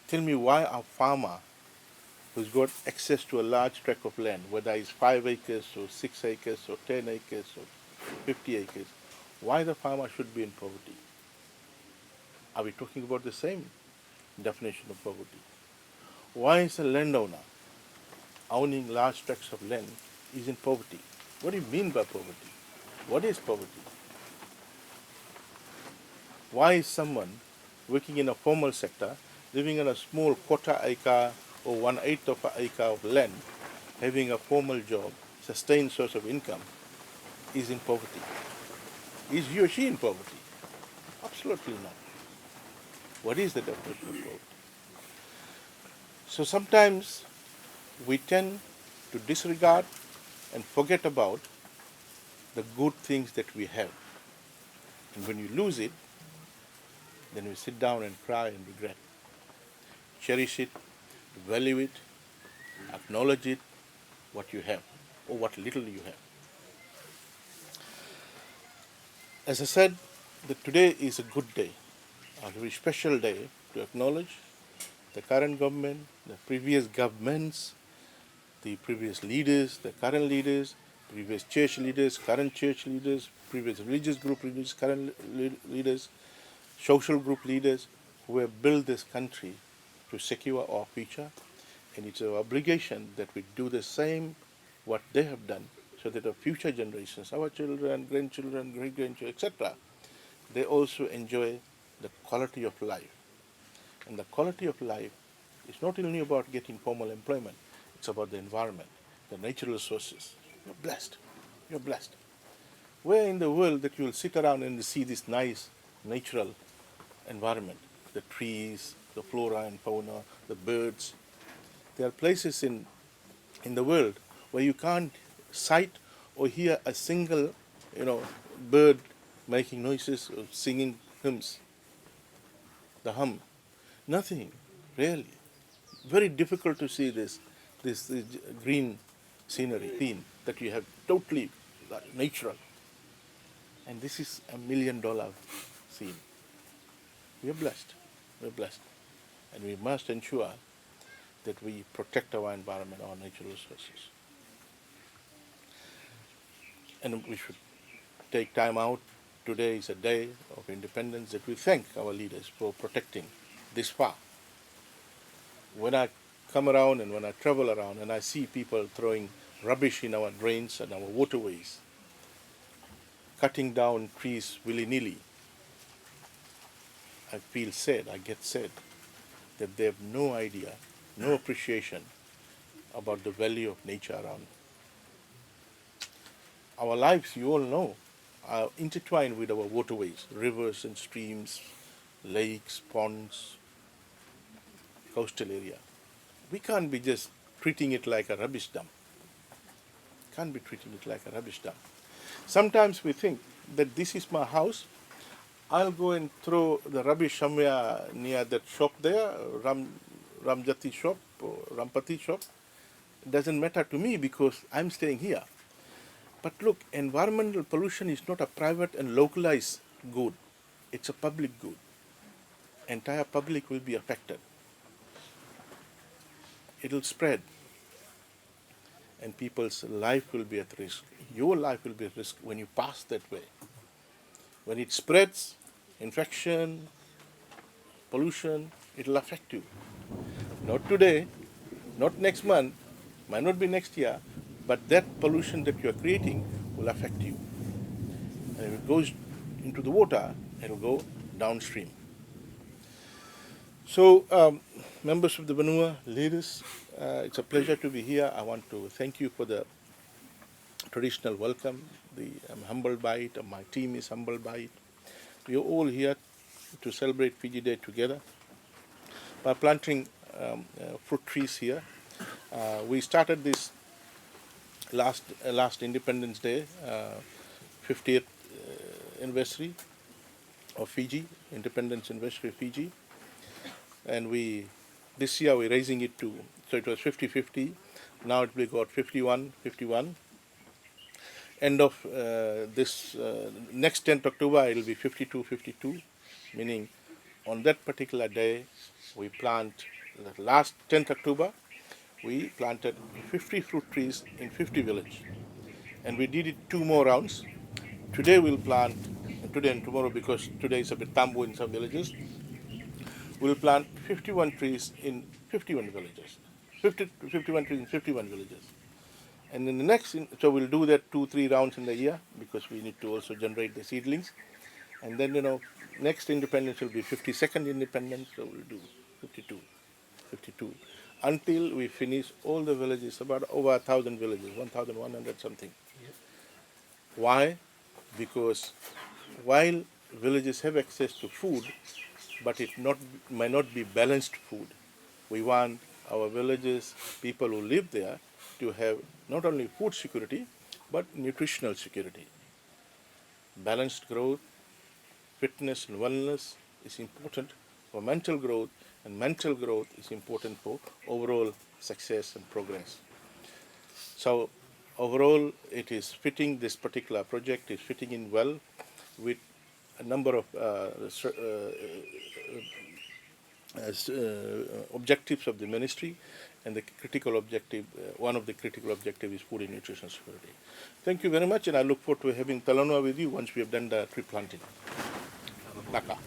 Tell me why a farmer who's got access to a large tract of land, whether it's 5 acres or 6 acres or 10 acres or 50 acres, why the farmer should be in poverty? Are we talking about the same definition of poverty? Why is a landowner owning large tracts of land is in poverty? What do you mean by poverty? What is poverty? Why is someone working in a formal sector, living on a small quarter acre or 1/8 of an acre of land, having a formal job, sustained source of income, is in poverty? Is he or she in poverty? Absolutely not. What is the definition of poverty? So sometimes we tend to disregard and forget about the good things that we have. And when you lose it, then we sit down and cry and regret. Cherish it, value it, acknowledge it, what you have, or what little you have. As I said, that today is a good day, a very special day to acknowledge the current government, the previous governments, the previous leaders, the current leaders, previous church leaders, current church leaders, previous religious group leaders, current leaders, social group leaders who have built this country to secure our future. And it's our obligation that we do the same what they have done so that our future generations, our children, grandchildren, great-grandchildren, etc., they also enjoy the quality of life. And the quality of life is not only about getting formal employment, it's about the environment, the natural resources. You're blessed. You're blessed. Where in the world that you will sit around and see this nice natural environment, the trees, the flora and fauna, the birds? There are places in the world where you can't sight or hear a single, bird making noises or singing hymns. The hum, nothing, really. Very difficult to see this green scenery, scene that you have totally natural. And this is $1 million scene. We are blessed. We are blessed. And we must ensure that we protect our environment, our natural resources. And we should take time out. Today is a day of independence that we thank our leaders for protecting this far. When I come around and when I travel around and I see people throwing rubbish in our drains and our waterways, cutting down trees willy-nilly, I feel sad, I get sad that they have no idea, no appreciation about the value of nature around. Our lives, you all know, are intertwined with our waterways, rivers and streams, lakes, ponds, coastal area. We can't be just treating it like a rubbish dump. Can't be treating it like a rubbish dump. Sometimes we think that this is my house, I'll go and throw the rubbish somewhere near that shop there, Ramjati shop or Rampati shop. It doesn't matter to me because I'm staying here. But look, environmental pollution is not a private and localized good. It's a public good. Entire public will be affected. It'll spread. And people's life will be at risk. Your life will be at risk when you pass that way. When it spreads, infection, pollution, it'll affect you. Not today, not next month, might not be next year, but that pollution that you are creating will affect you. And if it goes into the water, it'll go downstream. So, members of the Vanua, leaders, it's a pleasure to be here. I want to thank you for the traditional welcome. I'm humbled by it, and my team is humbled by it. We are all here to celebrate Fiji Day together by planting fruit trees here. We started this last Independence Day, 50th anniversary of Fiji, Independence anniversary of Fiji. And this year we're raising it to, so it was 50-50, now it will got 51-51. End of this next 10th October it will be 52-52, meaning on that particular day we plant last 10th October, we planted 50 fruit trees in 50 villages. And we did it 2 more rounds. Today we'll plant, today and tomorrow, because today is a bit tambo in some villages, we'll plant 51 trees in 51 villages. 51 trees in 51 villages. And in the next, so we'll do that 2, 3 rounds in the year because we need to also generate the seedlings. And then, next independence will be 52nd independence, so we'll do 52, 52, until we finish all the villages, about over 1,000 villages, 1,100 something. Why? Because while villages have access to food, but it may not be balanced food. We want our villages, people who live there, to have not only food security, but nutritional security. Balanced growth, fitness and wellness is important for mental growth, and mental growth is important for overall success and progress. So overall, it is fitting, this particular project is fitting in well with a number of objectives of the ministry, and the critical objective, one of the critical objectives is food and nutrition security. Thank you very much, and I look forward to having Talanoa with you once we have done the tree planting. Naka.